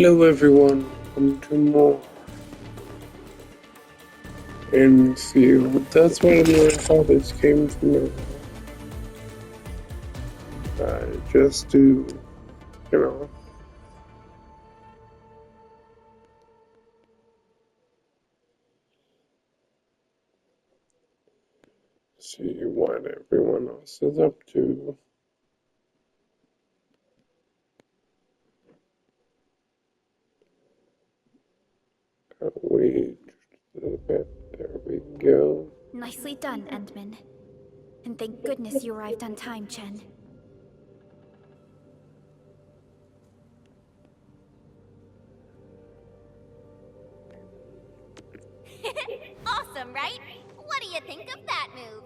Hello everyone, welcome to more Endfield. That's where I thought this came from. Just to, you know, see what everyone else is up to. Can't wait. There we go. Nicely done, Endman. And thank goodness you arrived on time, Chen. Awesome, right? What do you think of that move?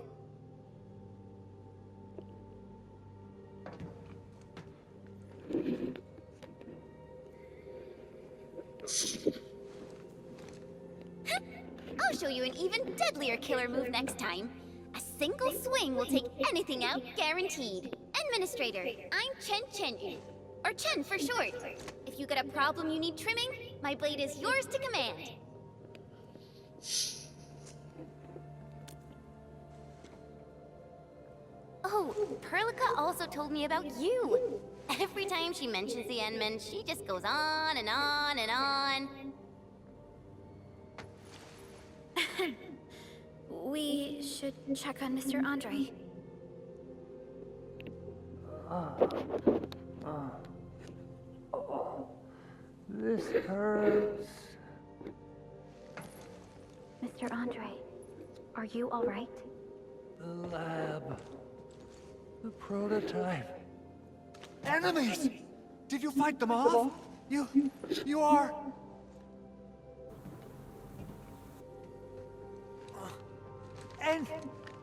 I'll show you an even deadlier killer move next time. A single swing will take anything out, guaranteed. Administrator, I'm Chen, or Chen for short. If you got a problem you need trimming, my blade is yours to command. Oh, Perlica also told me about you. Every time she mentions the Endman, she just goes on and on and on. We should check on Mr. Andre. This hurts. Mr. Andre, are you all right? The lab. The prototype. Enemies! Did you fight them off? You are...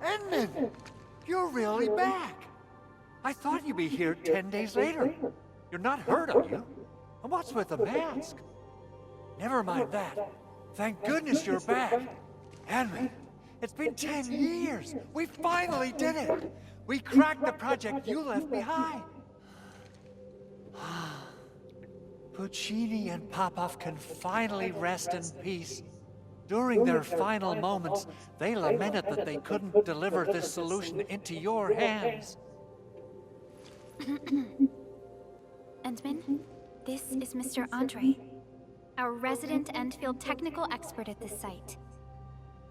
Endman! You're really back! I thought you'd be here 10 days later. You're not hurt, are you? And what's with the mask? Never mind that. Thank goodness you're back. Endman, it's been 10 years. We finally did it. We cracked the project you left behind. Puccini and Popov can finally rest in peace. During their final moments, they lamented that they couldn't deliver this solution into your hands. Endman, this is Mr. Andre, our resident Endfield technical expert at this site.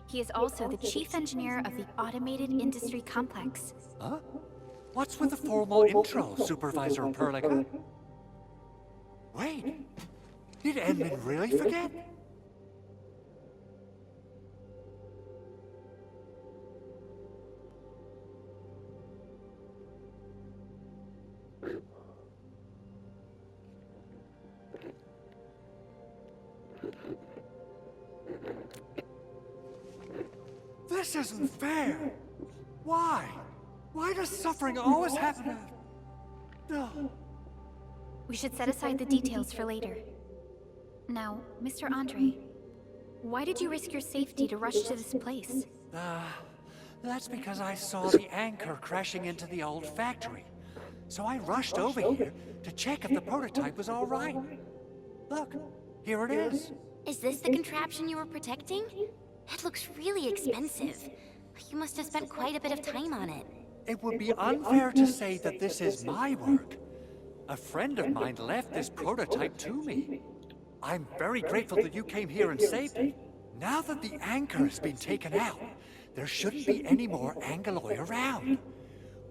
He is also the chief engineer of the Automated Industry Complex. Huh? What's with the formal intro, Supervisor Perlica? Wait, did Endman really forget? This isn't fair! Why? Why does suffering always happen to... No. We should set aside the details for later. Now, Mr. Andre, why did you risk your safety to rush to this place? That's because I saw the anchor crashing into the old factory. So I rushed over here to check if the prototype was all right. Look, here it is. Is this the contraption you were protecting? It looks really expensive. You must have spent quite a bit of time on it. It would be unfair to say that this is my work. A friend of mine left this prototype to me. I'm very grateful that you came here and saved it. Now that the anchor has been taken out, there shouldn't be any more Angaloi around.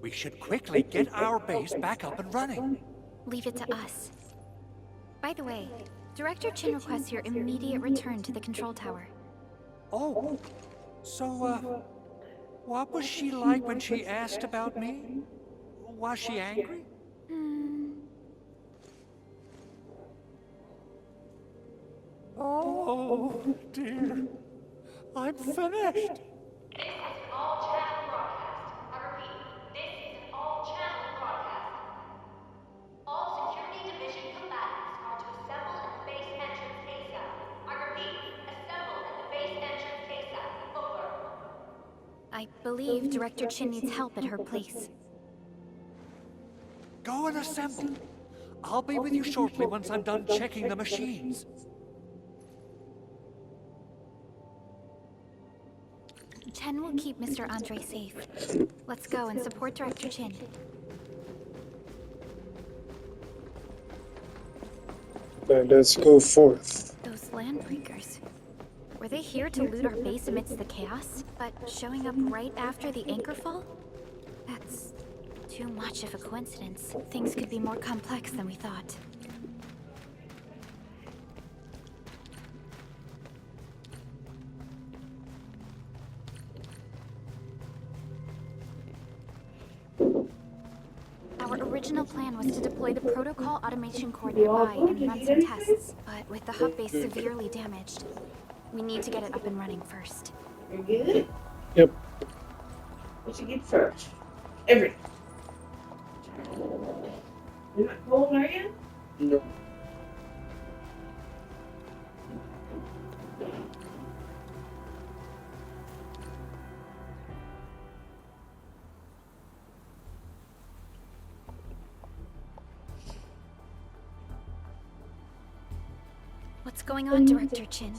We should quickly get our base back up and running. Leave it to us. By the way, Director Chin requests your immediate return to the control tower. Oh, so, what was she like when she asked about me? Was she angry? Oh, dear. I'm finished. This is an all-channel broadcast. I repeat, this is an all-channel broadcast. All security division combatants are to assemble at the base entrance ASAP. I repeat, assemble at the base entrance ASAP. Over. I believe Director Chin needs help at her place. Go and assemble. I'll be with you shortly once I'm done checking the machines. Chen will keep Mr. Andre safe. Let's go and support Director Chin. Now let's go forth. Those landbreakers. Were they here to loot our base amidst the chaos, but showing up right after the anchor fall? That's too much of a coincidence. Things could be more complex than we thought. Our original plan was to deploy the protocol automation core nearby and run some tests, but with the hub base severely damaged, we need to get it up and running first. You good? Yep. What you get first? Everything. You're not cold, are you? No. What's going on, Director Chin?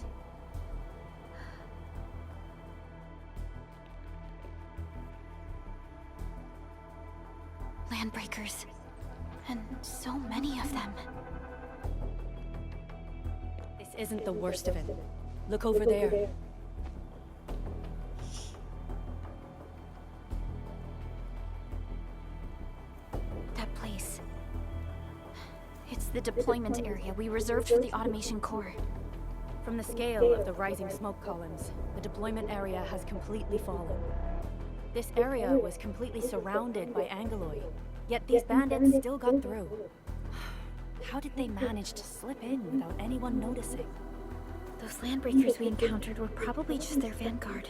Landbreakers. And so many of them. This isn't the worst of it. Look over there. That place. It's the deployment area we reserved for the automation core. From the scale of the rising smoke columns, the deployment area has completely fallen. This area was completely surrounded by Angeloid, yet these bandits still got through. How did they manage to slip in without anyone noticing? Those landbreakers we encountered were probably just their vanguard.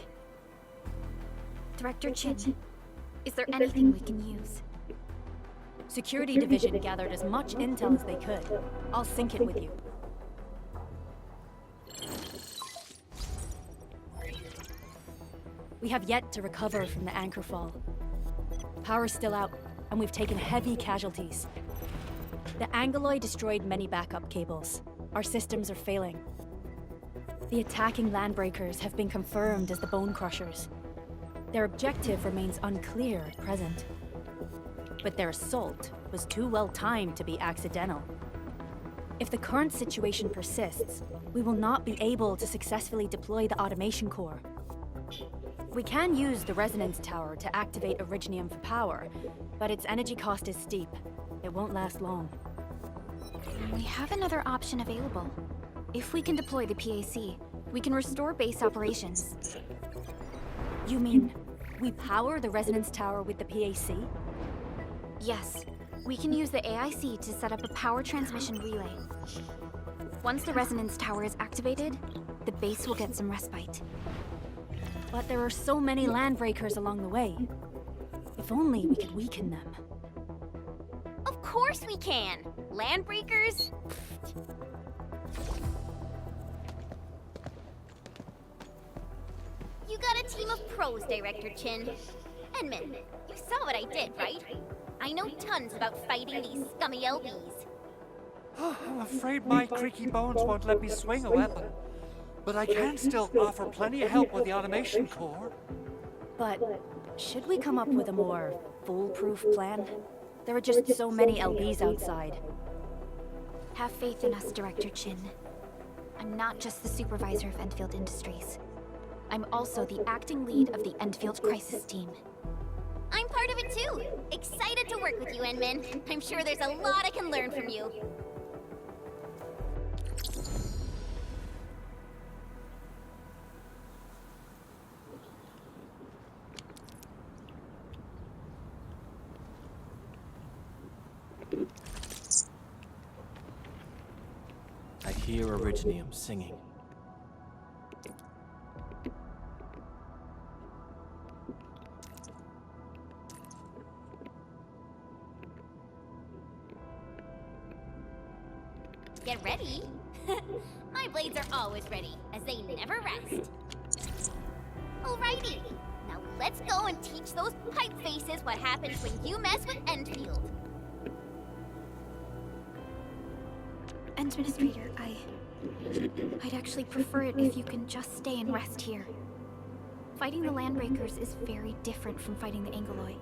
Director Chin, is there anything we can use? Security Division gathered as much intel as they could. I'll sync it with you. We have yet to recover from the anchor fall. Power's still out, and we've taken heavy casualties. The Angeloid destroyed many backup cables. Our systems are failing. The attacking landbreakers have been confirmed as the Bone Crushers. Their objective remains unclear at present. But their assault was too well timed to be accidental. If the current situation persists, we will not be able to successfully deploy the automation core. We can use the resonance tower to activate Originium for power, but its energy cost is steep. It won't last long. We have another option available. If we can deploy the PAC, we can restore base operations. You mean we power the resonance tower with the PAC? Yes, we can use the AIC to set up a power transmission relay. Once the resonance tower is activated, the base will get some respite. But there are so many landbreakers along the way. If only we could weaken them. Of course we can! Landbreakers? You got a team of pros, Director Chin. Edmund, you saw what I did, right? I know tons about fighting these scummy LBs. I'm afraid my creaky bones won't let me swing a weapon. But I can still offer plenty of help with the automation core. But should we come up with a more foolproof plan? There are just so many LBs outside. Have faith in us, Director Chin. I'm not just the supervisor of Endfield Industries. I'm also the acting lead of the Endfield Crisis Team. I'm part of it too. Excited to work with you, Enmin. I'm sure there's a lot I can learn from you. I hear Originium singing. Get ready. My blades are always ready, as they never rest. Alrighty, now let's go and teach those pipe faces what happens when you mess with Endfield. Administrator, I'd actually prefer it if you can just stay and rest here. Fighting the Landbreakers is very different from fighting the Angoloi.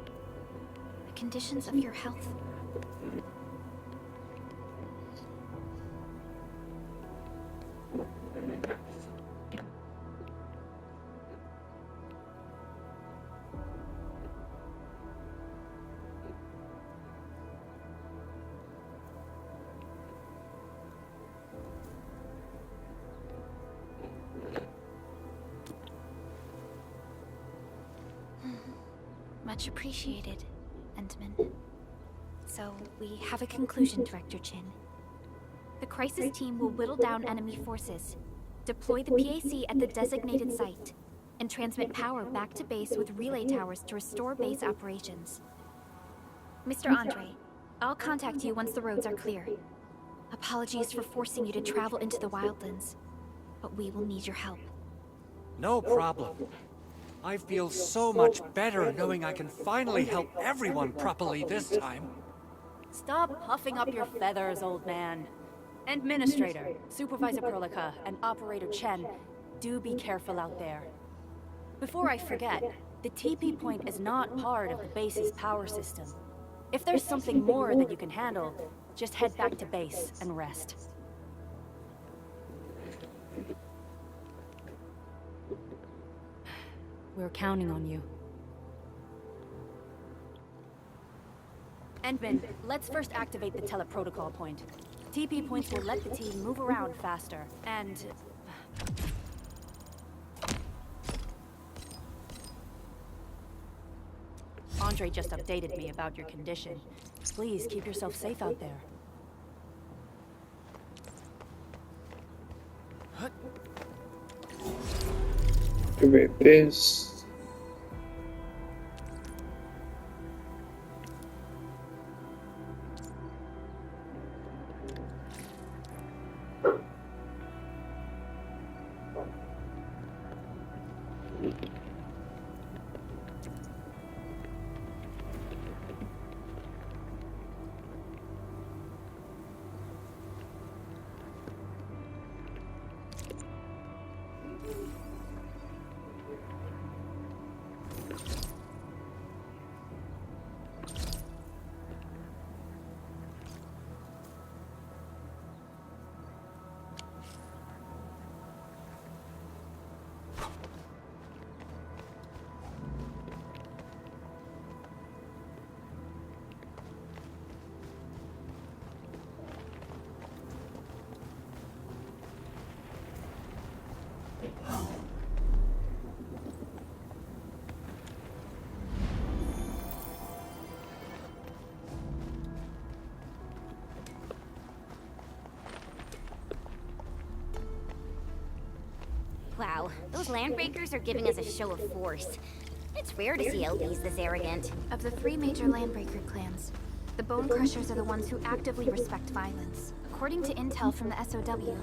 The conditions of your health. Much appreciated, Endman. So, we have a conclusion, Director Chin. The crisis team will whittle down enemy forces, deploy the PAC at the designated site, and transmit power back to base with relay towers to restore base operations. Mr. Andre, I'll contact you once the roads are clear. Apologies for forcing you to travel into the wildlands, but we will need your help. No problem. I feel so much better knowing I can finally help everyone properly this time. Stop puffing up your feathers, old man. Administrator, Supervisor Perlica, and Operator Chen, do be careful out there. Before I forget, the TP point is not part of the base's power system. If there's something more that you can handle, just head back to base and rest. We're counting on you. Endman, let's first activate the teleprotocol point. TP points will let the team move around faster, and... Andre just updated me about your condition. Please keep yourself safe out there. Activate this. Wow, those Landbreakers are giving us a show of force. It's rare to see LBs this arrogant. Of the three major Landbreaker clans, the Bone Crushers are the ones who actively respect violence. According to intel from the SOW,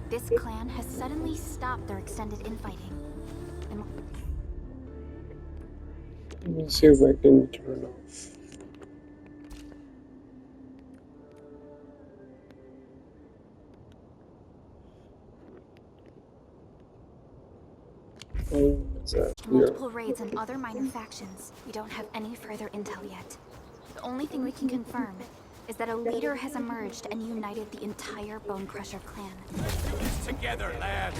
this clan has suddenly stopped their extended infighting. And Let me see if I can turn off. Is that here? multiple raids on other minor factions, we don't have any further intel yet. The only thing we can confirm is that a leader has emerged and united the entire Bone Crusher clan. Together, lad!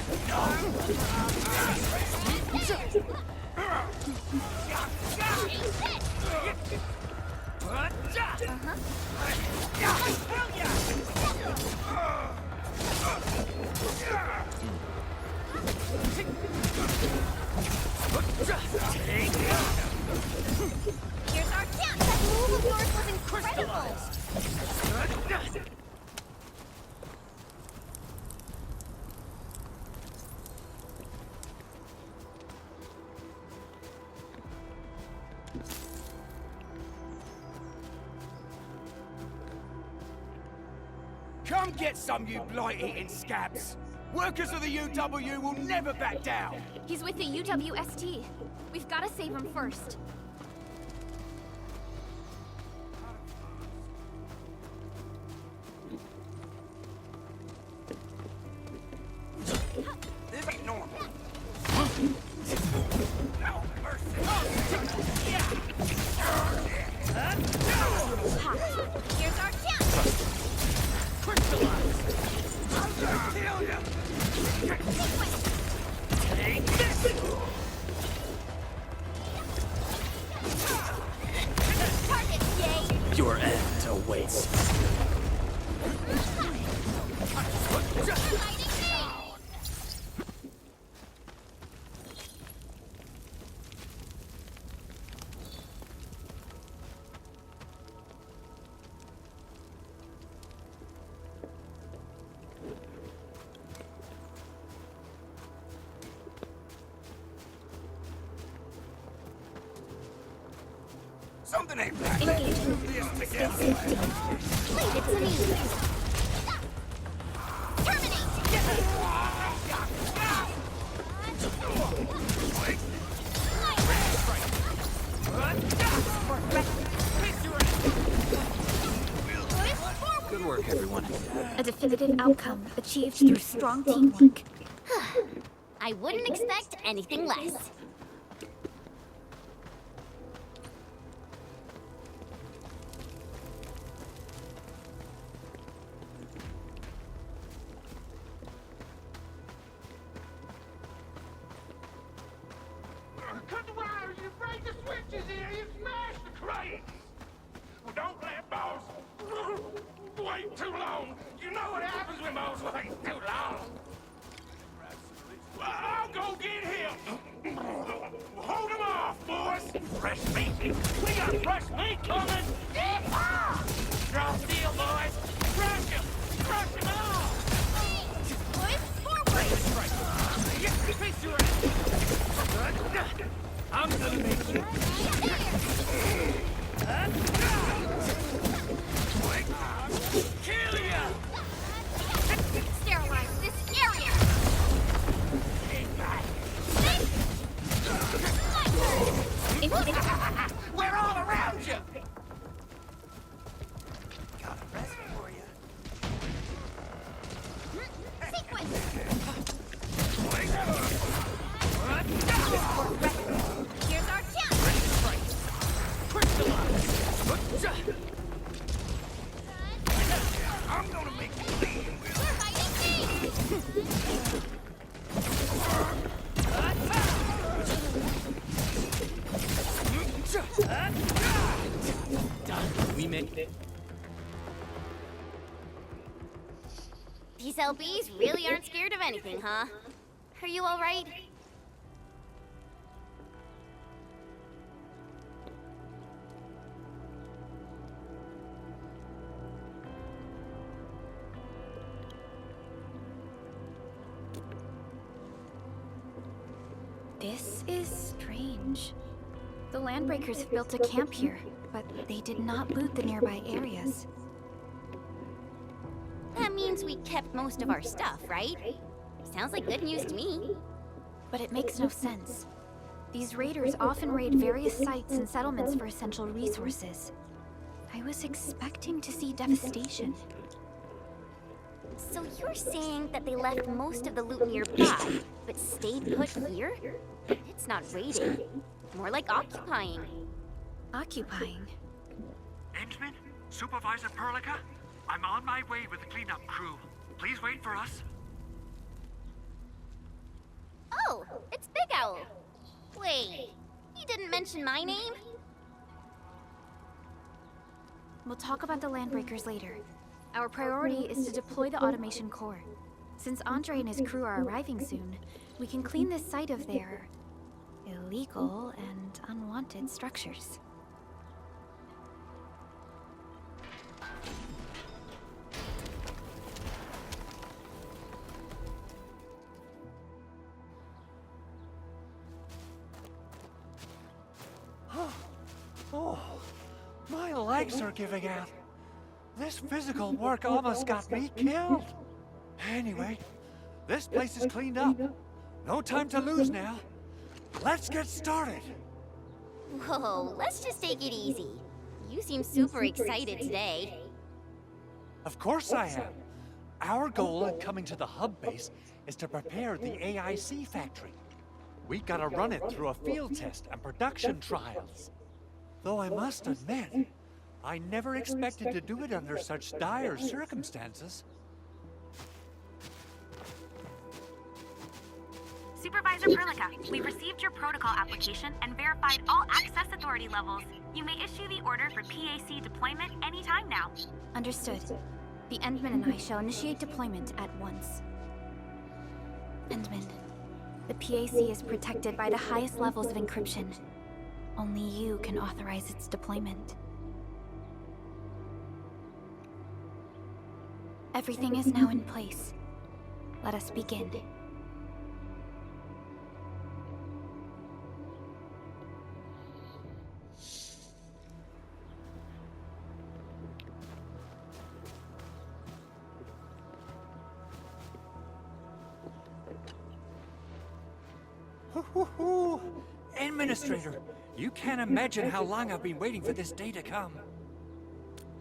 Here's our chance! That move of yours was incredible! Come get some, you blight-eating scabs! Workers of the UW will never back down! He's with the UWST. We've got to save him first. Take this! Target, yay! Your end awaits. Lighting me! Something ain't right. Engaging. This Stay together. safe, team. Leave it to me! Terminate! Good work, everyone. A definitive outcome achieved through strong teamwork. I wouldn't expect anything less. Cut the wires, you break the switches here, you smash the crates! Well, don't let boss wait too long. You know what happens when boss waits too long. Well, I'll go get him. Hold him off, boys. Fresh meat. We got fresh meat coming. Yeah! Draw steel, boys. Crush him. Crush him off. Boys, forward! I'm gonna make you. Kill ya! Sterilize this area! We're all around you. Got a present for you. Sequence! Here's our chance! I'm gonna make you bleed. We're fighting me! Done. We made it. These LBs really aren't scared of anything, huh? Are you alright? This is strange. The Landbreakers have built a camp here, but they did not loot the nearby areas. That means we kept most of our stuff, right? Sounds like good news to me. But it makes no sense. These raiders often raid various sites and settlements for essential resources. I was expecting to see devastation. So you're saying that they left most of the loot nearby, but stayed put here? It's not raiding. More like occupying. Occupying? Endman? Supervisor Perlica? I'm on my way with the cleanup crew. Please wait for us. Oh, it's Big Owl. Wait, he didn't mention my name? We'll talk about the Landbreakers later. Our priority is to deploy the automation core. Since Andre and his crew are arriving soon, we can clean this site of their illegal and unwanted structures. Oh, my legs are giving out. This physical work almost got me killed. Anyway, this place is cleaned up. No time to lose now. Let's get started. Whoa, let's just take it easy. You seem super excited today. Of course I am. Our goal in coming to the hub base is to prepare the AIC factory. We gotta run it through a field test and production trials. Though I must admit, I never expected to do it under such dire circumstances. Supervisor Perlica, we've received your protocol application and verified all access authority levels. You may issue the order for PAC deployment anytime now. Understood. The Endman and I shall initiate deployment at once. Endman, the PAC is protected by the highest levels of encryption. Only you can authorize its deployment. Everything is now in place. Let us begin. Administrator, you can't imagine how long I've been waiting for this day to come.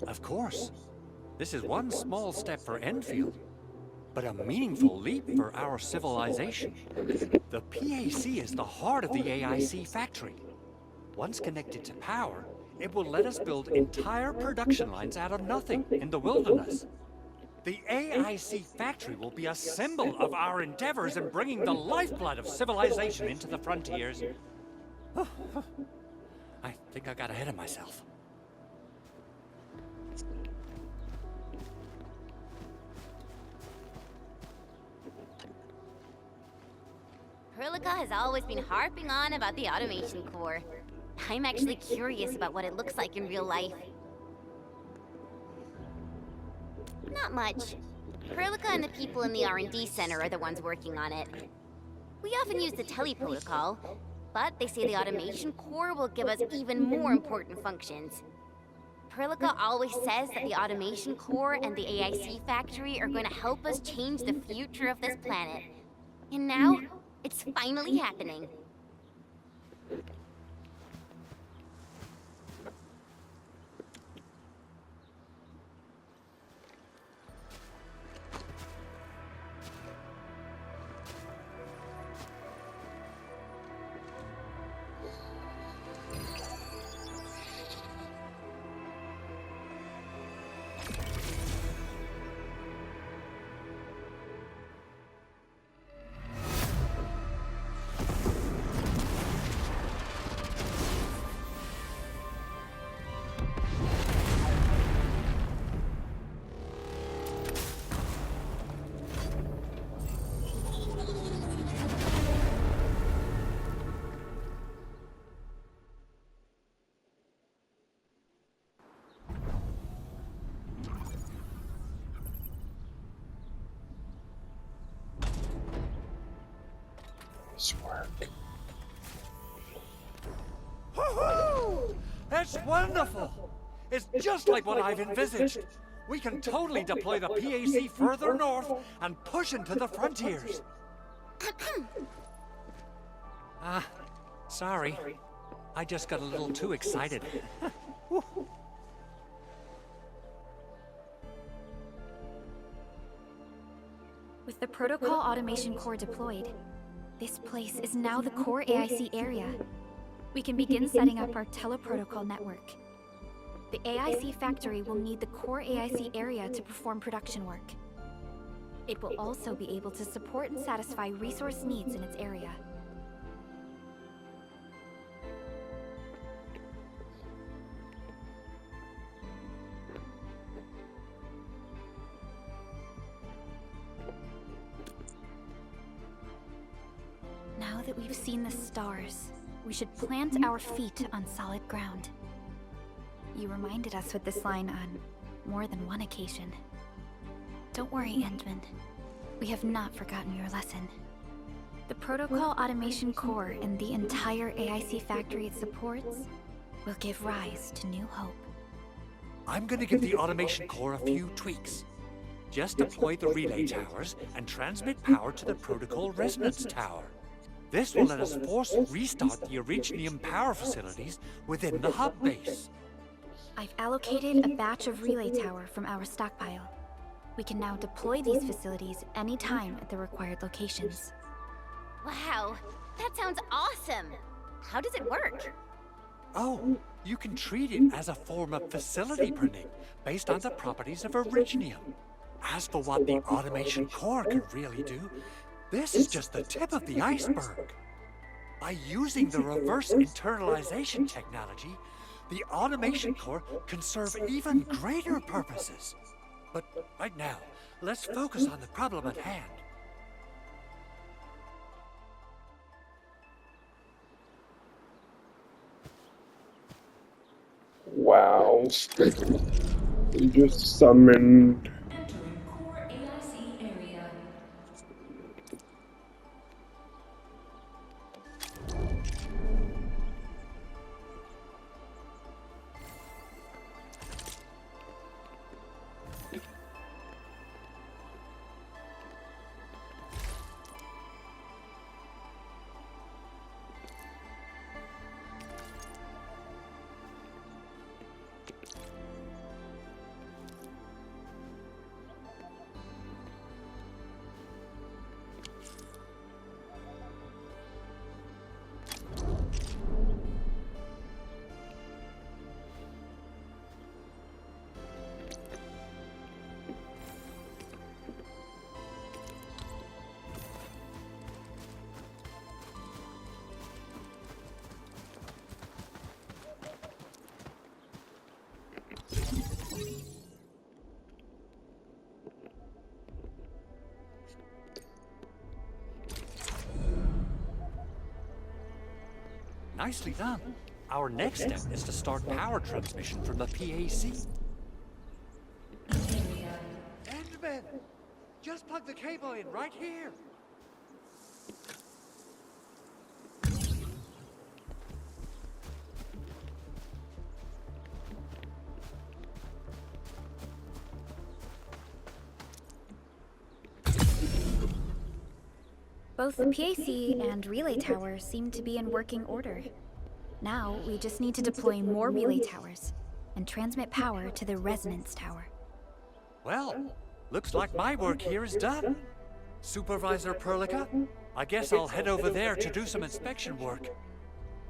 Of course, this is one small step for Enfield, but a meaningful leap for our civilization. The PAC is the heart of the AIC factory. Once connected to power, it will let us build entire production lines out of nothing in the wilderness. The AIC factory will be a symbol of our endeavors in bringing the lifeblood of civilization into the frontiers. I think I got ahead of myself. Perlica has always been harping on about the Automation Core. I'm actually curious about what it looks like in real life. Not much. Perlica and the people in the R&D Center are the ones working on it. We often use the teleprotocol, but they say the Automation Core will give us even more important functions. Perlica always says that the Automation Core and the AIC factory are going to help us change the future of this planet. And now, it's finally happening. Work. Woohoo! That's wonderful! It's just like what I've envisaged. We can totally deploy the PAC further north and push into the frontiers. Sorry. I just got a little too excited. With the Protocol Automation Core deployed, this place is now the core AIC area. We can begin setting up our teleprotocol network. The AIC factory will need the core AIC area to perform production work. It will also be able to support and satisfy resource needs in its area. Now that we've seen the stars, we should plant our feet on solid ground. You reminded us with this line on more than one occasion. Don't worry, Endman. We have not forgotten your lesson. The Protocol Automation Core and the entire AIC factory it supports will give rise to new hope. I'm gonna give the Automation Core a few tweaks. Just deploy the relay towers and transmit power to the Protocol Resonance Tower. This will let us force restart the Originium power facilities within the hub base. I've allocated a batch of relay tower from our stockpile. We can now deploy these facilities anytime at the required locations. Wow, that sounds awesome! How does it work? Oh, you can treat it as a form of facility printing based on the properties of Originium. As for what the automation core can really do, this is just the tip of the iceberg. By using the reverse internalization technology, the automation core can serve even greater purposes. But right now, let's focus on the problem at hand. Wow. You just summoned. Entering core AIC area. Nicely done. Our next step is to start power transmission from the PAC. Endman! Just plug the cable in right here. Both the PAC and relay tower seem to be in working order. Now, we just need to deploy more relay towers and transmit power to the resonance tower. Well, looks like my work here is done. Supervisor Perlica, I guess I'll head over there to do some inspection work.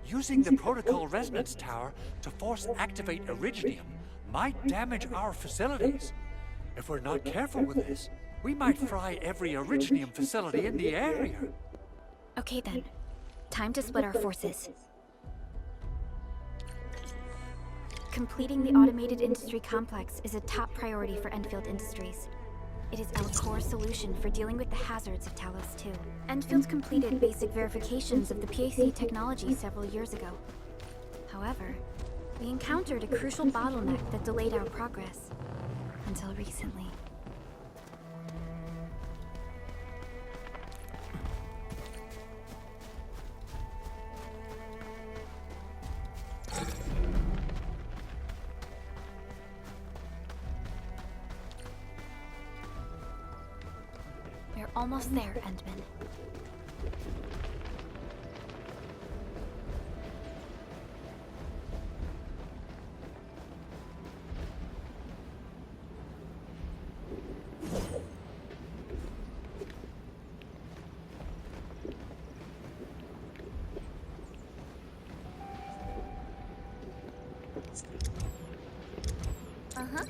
Using the protocol resonance tower to force activate Originium might damage our facilities. If we're not careful with this, we might fry every Originium facility in the area. Okay then, time to split our forces. Completing the automated industry complex is a top priority for Endfield Industries. It is our core solution for dealing with the hazards of Talos 2. Endfield completed basic verifications of the PAC technology several years ago. However, we encountered a crucial bottleneck that delayed our progress. Until recently. We're almost there, Endman. Uh-huh.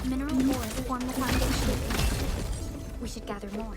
Mineral ores form the foundation of Endfield. We should gather more.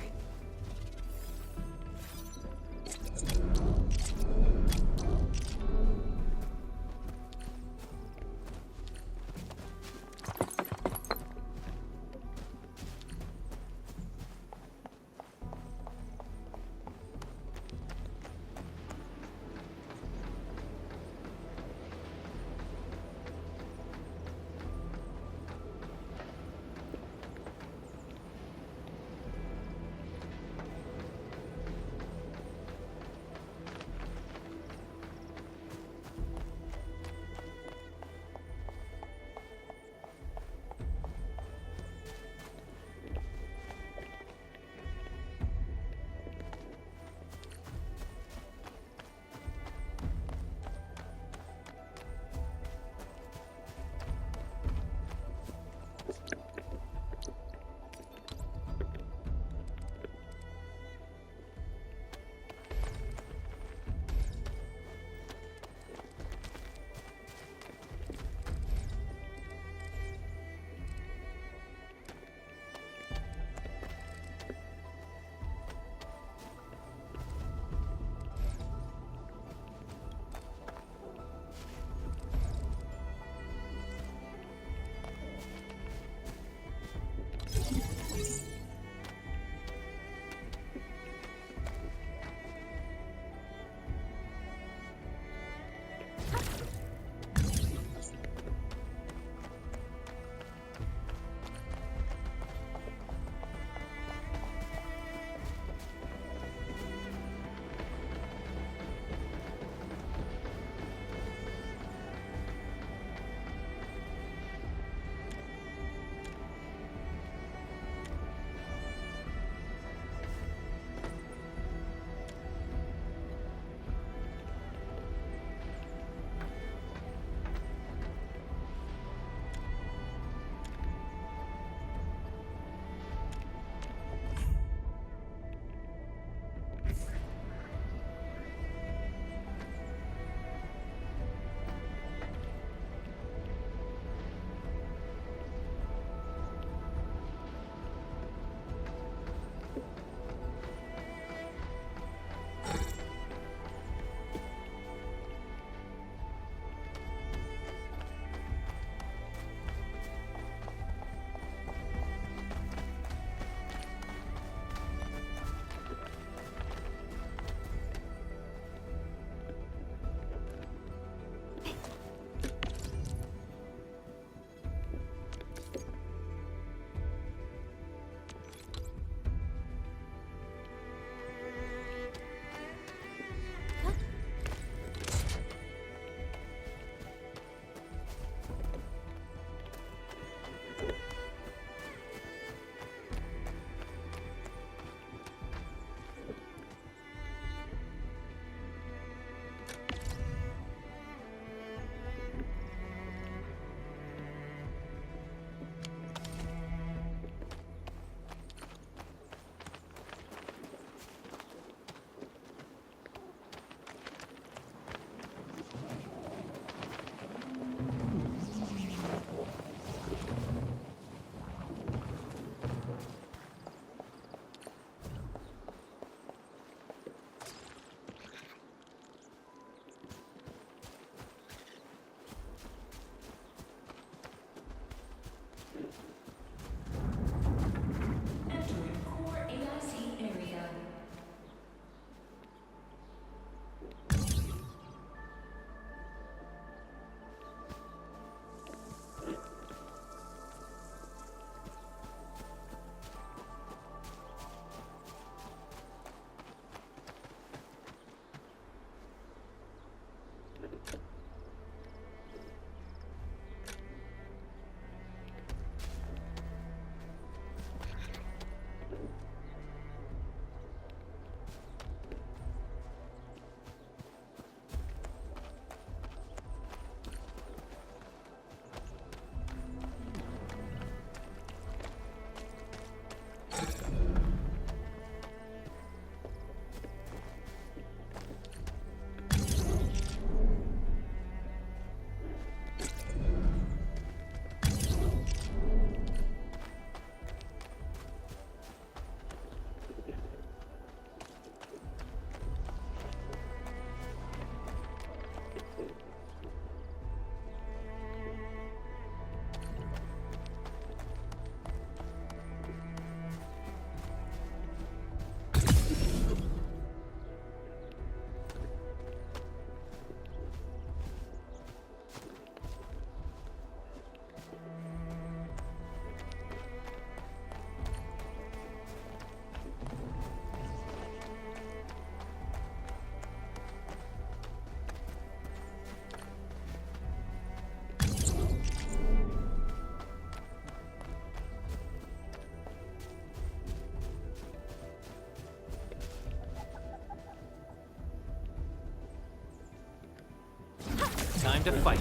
Time to fight.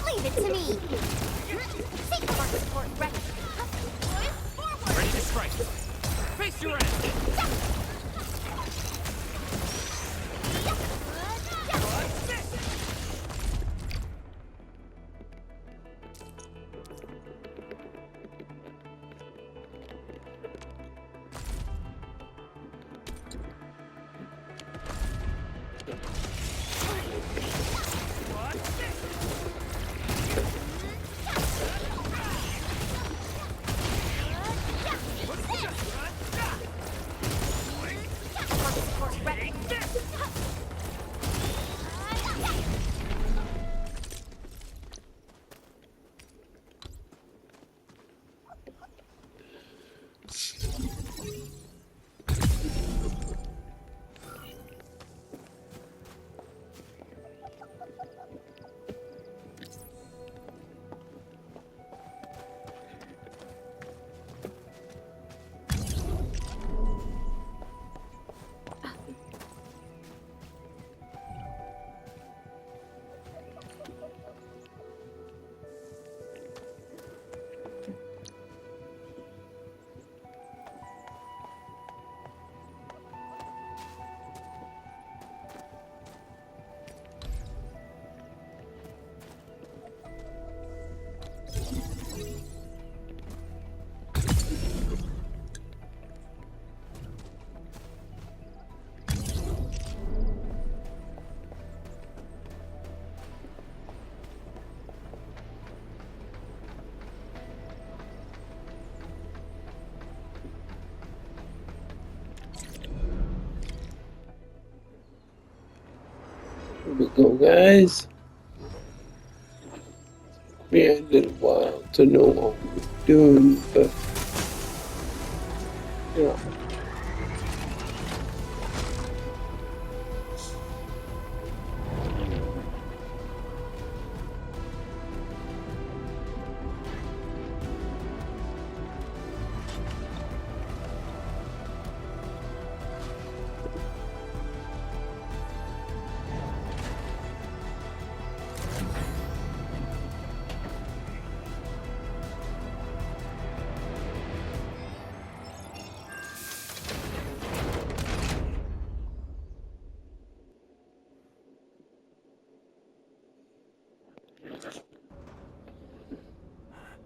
Leave it to me. Take the mark support ready. Forward. Ready to strike. Face your end. Here we go, guys. Yeah, it did a while to know what we're doing, but yeah.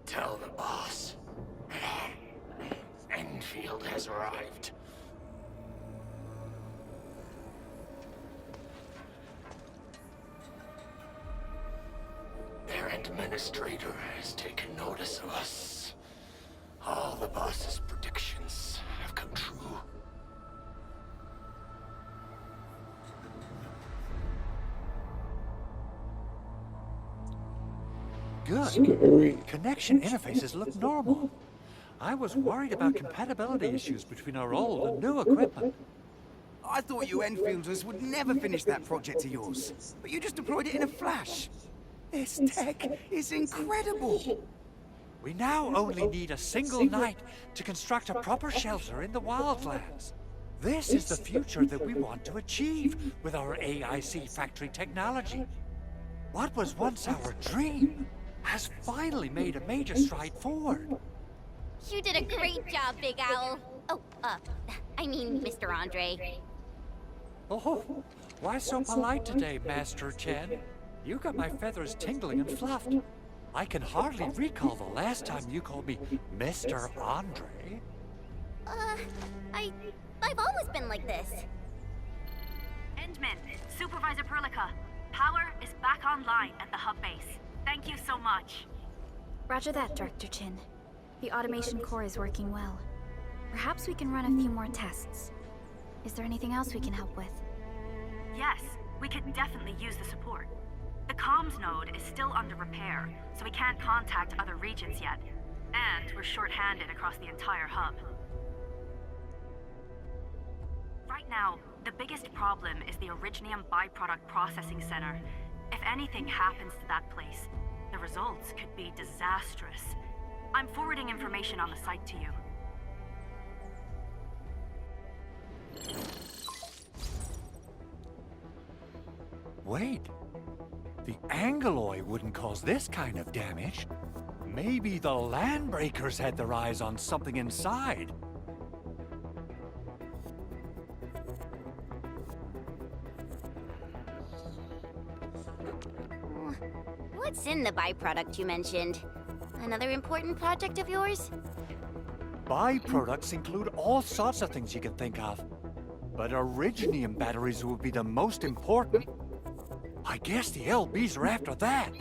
Tell the boss. Enfield has arrived. Their administrator has taken notice of us. All the boss's predictions have come true. Good. Scary. Connection interfaces look normal. I was worried about compatibility issues between our old and new equipment. I thought you Enfielders would never finish that project of yours, but you just deployed it in a flash. This tech is incredible. We now only need a single night to construct a proper shelter in the wildlands. This is the future that we want to achieve with our AIC factory technology. What was once our dream has finally made a major stride forward. You did a great job, Big Owl. Oh, I mean, Mr. Andre. Oh, why so polite today, Master Chen? You got my feathers tingling and fluffed. I can hardly recall the last time you called me Mr. Andre. I've always been like this. Endman, Supervisor Perlica, power is back online at the hub base. Thank you so much. Roger that, Director Chin. The automation core is working well. Perhaps we can run a few more tests. Is there anything else we can help with? Yes, we could definitely use the support. The comms node is still under repair, so we can't contact other regions yet. And we're short-handed across the entire hub. Right now, the biggest problem is the Originium byproduct processing center. If anything happens to that place, the results could be disastrous. I'm forwarding information on the site to you. Wait, The Angloy wouldn't cause this kind of damage. Maybe the Landbreakers had their eyes on something inside. What's in the byproduct you mentioned? Another important project of yours? Byproducts include all sorts of things you can think of. But Originium batteries would be the most important. I guess the LBs are after that.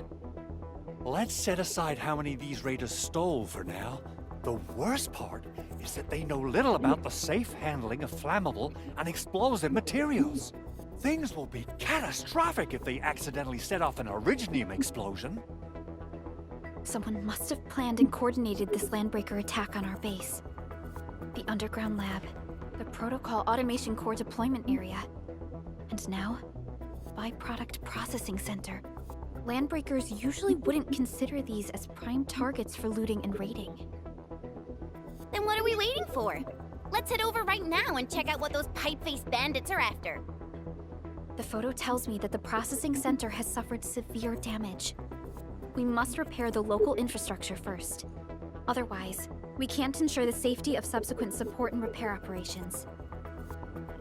Let's set aside how many these raiders stole for now. The worst part is that they know little about the safe handling of flammable and explosive materials. Things will be catastrophic if they accidentally set off an Originium explosion. Someone must have planned and coordinated this Landbreaker attack on our base. The underground lab, the Protocol Automation Core deployment area, and now, Byproduct Processing Center. Landbreakers usually wouldn't consider these as prime targets for looting and raiding. Then what are we waiting for? Let's head over right now and check out what those pipe-faced bandits are after. The photo tells me that the processing center has suffered severe damage. We must repair the local infrastructure first. Otherwise, we can't ensure the safety of subsequent support and repair operations.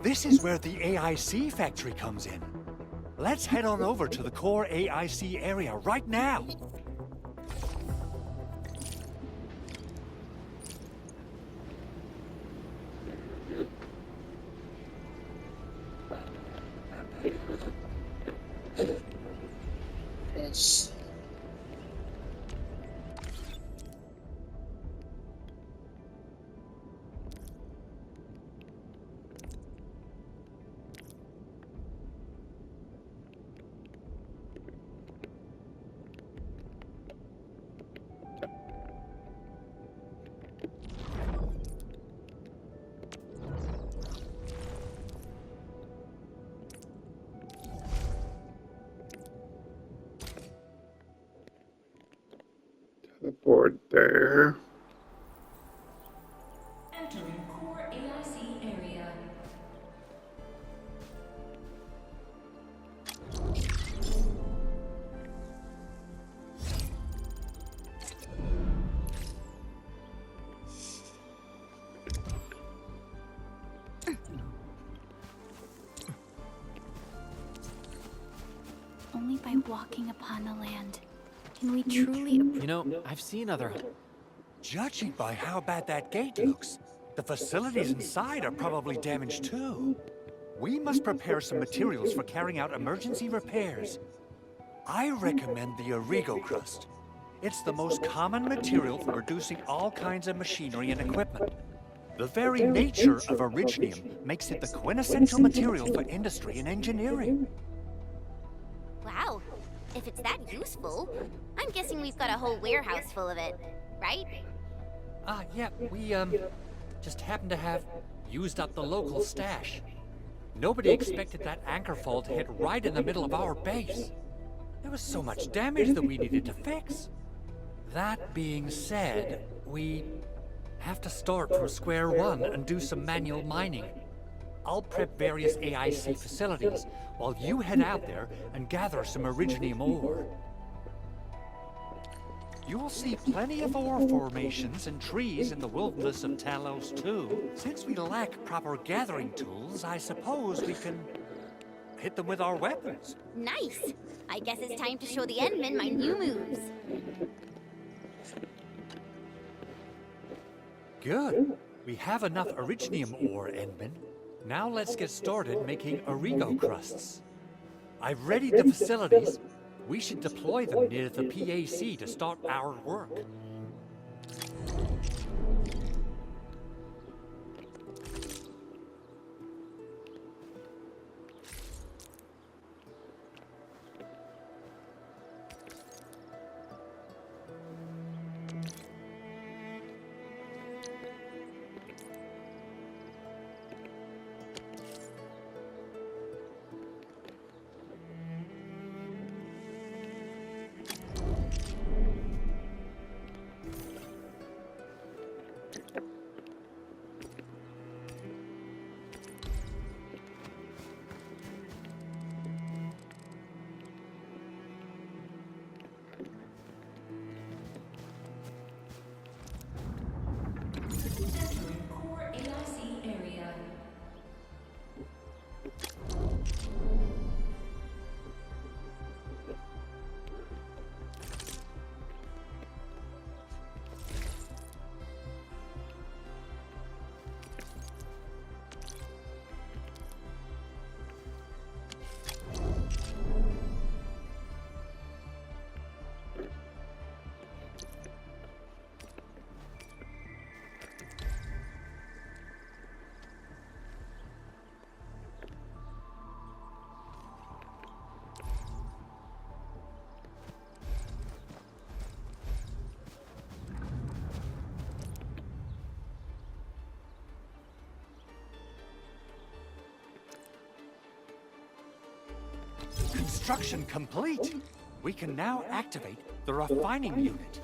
This is where the AIC factory comes in. Let's head on over to the core AIC area right now. Yes. Teleport there. Entering core AIC area. Only by walking upon the land can we truly You know, I've seen other... Judging by how bad that gate looks, the facilities inside are probably damaged too. We must prepare some materials for carrying out emergency repairs. I recommend the Origo crust. It's the most common material for producing all kinds of machinery and equipment. The very nature of Originium makes it the quintessential material for industry and engineering. Wow, if it's that useful, I'm guessing we've got a whole warehouse full of it, right? Yeah, we, just happen to have used up the local stash. Nobody expected that anchor fall to hit right in the middle of our base. There was so much damage that we needed to fix. That being said, we have to start from square one and do some manual mining. I'll prep various AIC facilities while you head out there and gather some Originium ore. You'll see plenty of ore formations and trees in the wilderness of Talos too. Since we lack proper gathering tools, I suppose we can hit them with our weapons. Nice! I guess it's time to show the Endmen my new moves. Good. We have enough Originium ore, Endman. Now let's get started making Origo crusts. I've readied the facilities. We should deploy them near the PAC to start our work. Construction complete. We can now activate the refining unit.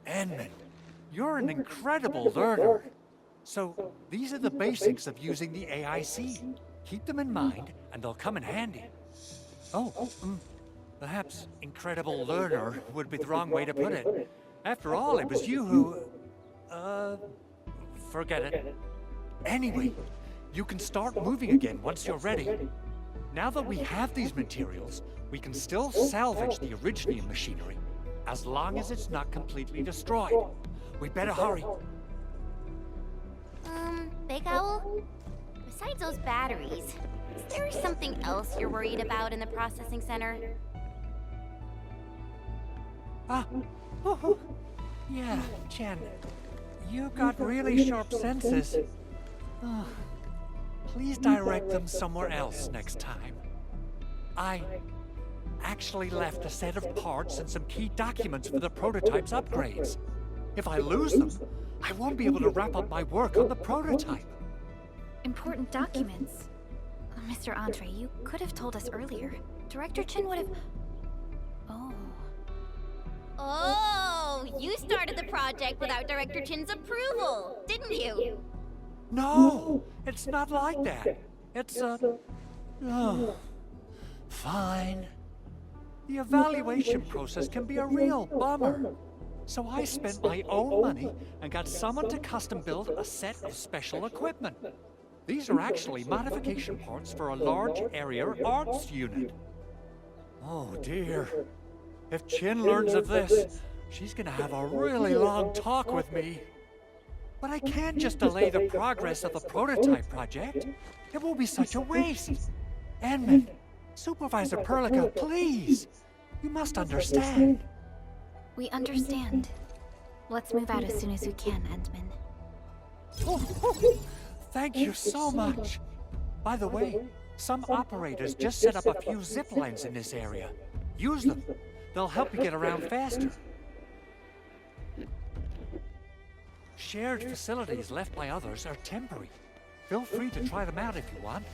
Edmund, you're an incredible learner. So, these are the basics of using the AIC. Keep them in mind, and they'll come in handy. Oh, perhaps incredible learner would be the wrong way to put it. After all, it was you who... forget it. Anyway, you can start moving again once you're ready. Now that we have these materials, we can still salvage the Originium machinery, as long as it's not completely destroyed. We better hurry. Big Owl? Besides those batteries, is there something else you're worried about in the processing center? Yeah, Chen. You got really sharp senses. Please direct them somewhere else next time. I actually left a set of parts and some key documents for the prototype's upgrades. If I lose them, I won't be able to wrap up my work on the prototype. Important documents. Mr. Andre, you could have told us earlier. Director Chin would have... Oh, you started the project without Director Chin's approval, didn't you? No, it's not like that. It's fine. The evaluation process can be a real bummer. So I spent my own money and got someone to custom build a set of special equipment. These are actually modification parts for a large area arts unit. Oh dear. If Chin learns of this, she's gonna have a really long talk with me. But I can't just delay the progress of the prototype project. It will be such a waste. Edmund, Supervisor Perlica, please. You must understand. We understand. Let's move out as soon as we can, Endman. Thank you so much. By the way, some operators just set up a few zip lines in this area. Use them. They'll help you get around faster. Shared facilities left by others are temporary. Feel free to try them out if you want.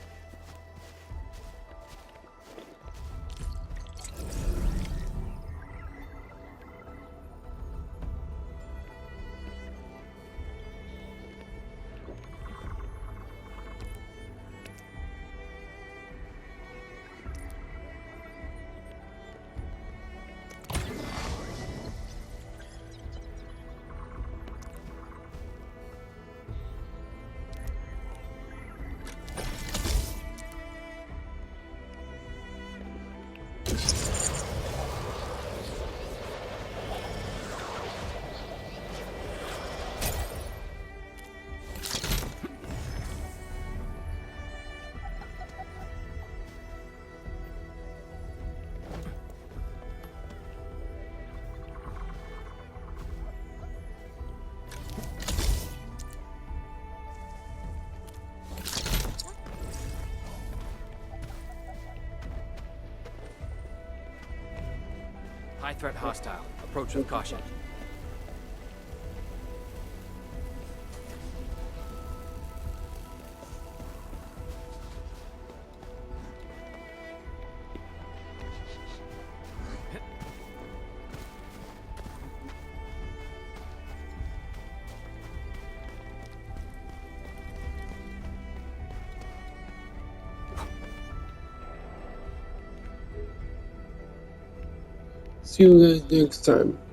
High threat hostile. Approach with caution. See you guys next time.